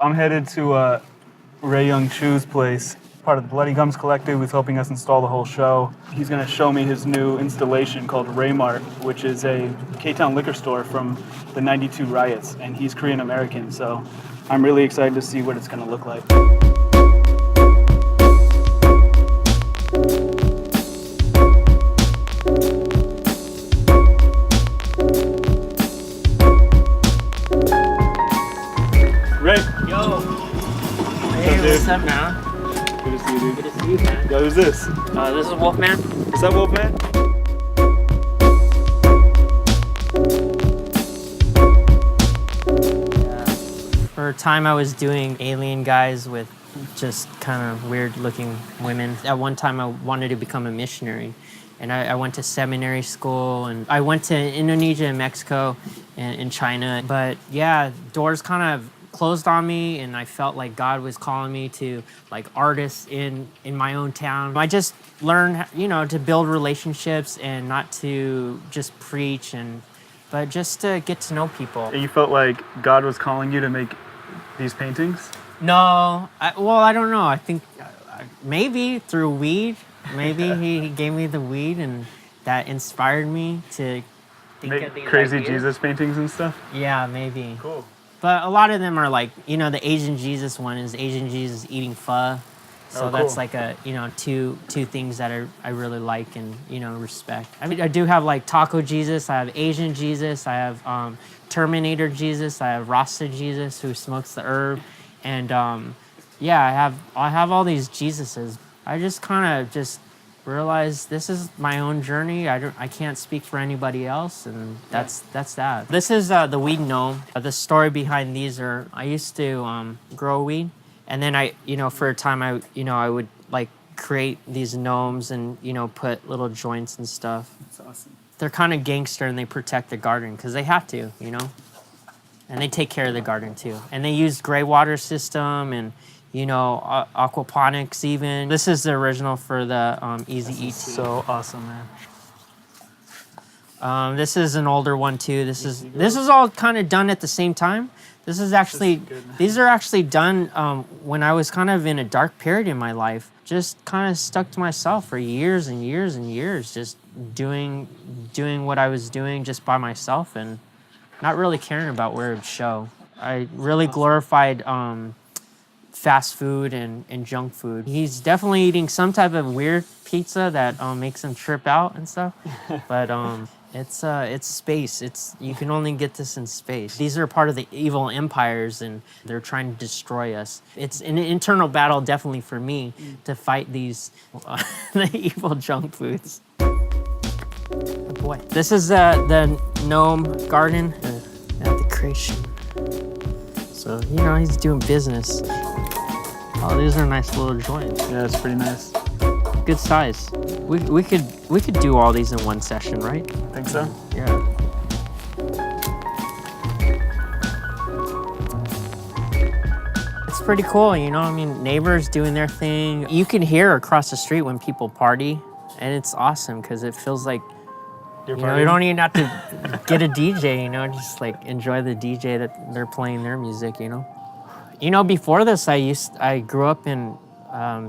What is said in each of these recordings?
I'm headed to Ray Young Chu's place, part of the Bloody Gums Collective, who's helping us install the whole show. He's going to show me his new installation called Raymart, which is a K-Town liquor store from the '92 riots, and he's Korean American, so I'm really excited to see what it's going to look like. Ray. Yo. Hey, what's up, man? Good to see you, dude. Good to see you, man. Yo, who's this? This is Wolfman. What's up, Wolfman? For a time, I was doing alien guys with just kind of weird-looking women. At one time, I wanted to become a missionary. And I went to seminary school, and I went to Indonesia and Mexico and China. But yeah, doors kind of closed on me, and I felt like God was calling me to like artists in my own town. I just learned, you know, to build relationships and not to just preach, but just to get to know people. And you felt like God was calling you to make these paintings? No, I don't know. I think maybe through weed. Maybe he gave me the weed, and that inspired me to think of these crazy ideas. Jesus paintings and stuff? Yeah, maybe. Cool. But a lot of them are like, you know, the Asian Jesus one is Asian Jesus eating pho. So that's like a, you know, two things that I really like and, you know, respect. I mean, I do have like Taco Jesus, I have Asian Jesus, I have Terminator Jesus, I have Rasta Jesus who smokes the herb. And yeah, I have all these Jesuses. I just kind of just realized this is my own journey. I can't speak for anybody else, and that's that. This is the weed gnome. The story behind these are I used to grow weed, and then for a time I would like create these gnomes and put little joints and stuff. That's awesome. They're kind of gangster and they protect the garden because they have to, and they take care of the garden too. And they use gray water system and aquaponics even. This is the original for the Easy ET. So awesome, man. This is an older one too. This is all kind of done at the same time. This is actually, these are actually done when I was kind of in a dark period in my life. Just kind of stuck to myself for years and years and years, just doing what I was doing just by myself and not really caring about where it would show. I really glorified fast food and junk food. He's definitely eating some type of weird pizza that makes him trip out and stuff. But it's space. You can only get this in space. These are part of the evil empires, and they're trying to destroy us. It's an internal battle, definitely for me, to fight these the evil junk foods. Oh boy, this is the Gnome Garden at the creation. So he's doing business. Oh, these are nice little joints. Yeah, it's pretty nice. Good size. We could do all these in one session, right? Think so? Yeah. It's pretty cool, I mean, neighbors doing their thing. You can hear across the street when people party, and it's awesome because it feels like you don't even have to get a DJ, just like enjoy the DJ that they're playing their music, before this, I grew up in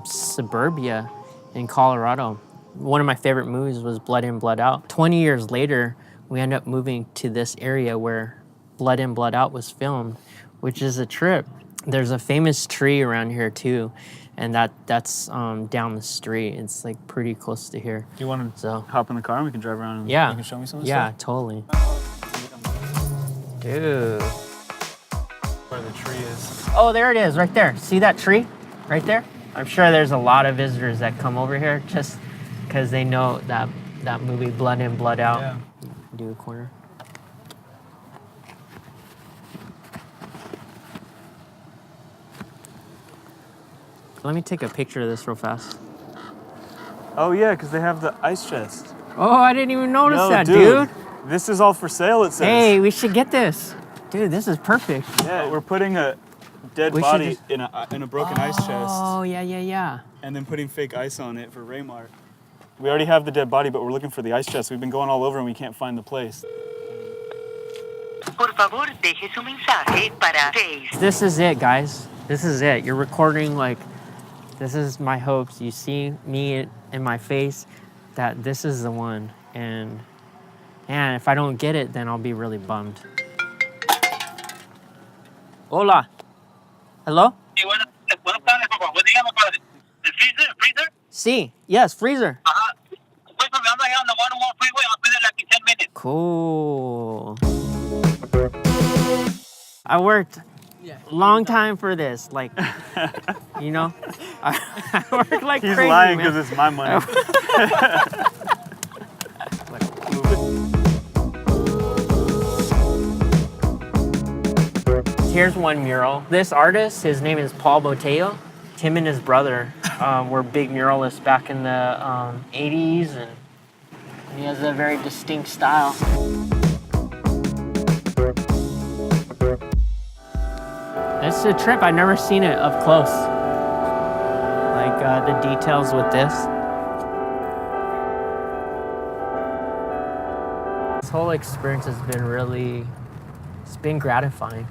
suburbia in Colorado. One of my favorite movies was Blood In, Blood Out. 20 years later, we ended up moving to this area where Blood In, Blood Out was filmed, which is a trip. There's a famous tree around here too, and that's down the street. It's like pretty close to here. Do you want to hop in the car and we can drive around and you can show me some of this Yeah, stuff? totally. Dude. Where the tree is. Oh, there it is, right there. See that tree right there? I'm sure there's a lot of visitors that come over here just because they know that movie Blood In, Blood Out. Yeah. Do a corner. Let me take a picture of this real fast. Oh yeah, because they have the ice chest. Oh, I didn't even notice that, dude. This is all for sale, it says. Hey, we should get this. Dude, this is perfect. Yeah, we're putting a dead body in a broken ice chest. Oh, yeah. And then putting fake ice on it for Raymart. We already have the dead body, but we're looking for the ice chest. We've been going all over and we can't find the place. Por favor, deje su mensaje para 6. This is it, guys. This is it. You're recording, like, this is my hopes. You see me in my face, that this is the one. And if I don't get it, then I'll be really bummed. Hola. Hello? Sí, buenas tardes, por favor. Dígame, padre. ¿El freezer? Sí. Yes, freezer. Ajá. Wait for me. I'm right here on the 101 freeway. I'll be there like in 10 minutes. Cool. I worked long time for this. Like, you know, I worked like He's crazy, lying man. because it's my money. Here's one mural. This artist, his name is Paul Botello. Him and his brother were big muralists back in the 80s, and he has a very distinct style. It's a trip. I've never seen it up close. Like the details with this. This whole experience has been it's been gratifying.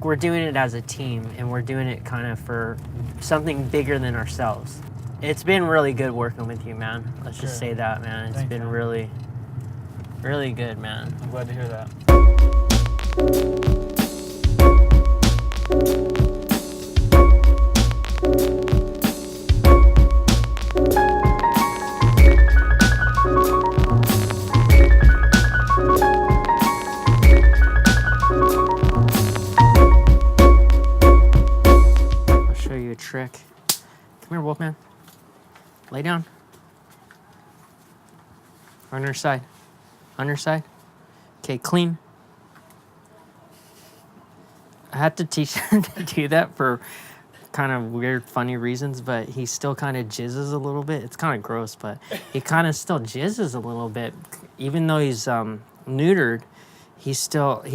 We're doing it as a team, and we're doing it kind of for something bigger than ourselves. It's been really good working with you, man. Let's just say that, man. It's been really, really good, man. I'm glad to hear that. I'll show you a trick. Come here, Wolfman. Lay down. On your side. On your side. Okay, clean. I had to teach him to do that for kind of weird, funny reasons, but he still kind of jizzes a little bit. It's kind of gross, but he kind of still jizzes a little bit. Even though he's neutered, he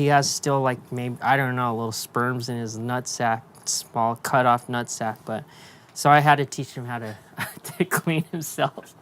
has still like maybe, I don't know, little sperms in his nutsack, small cut off nutsack. But so I had to teach him how to, to clean himself.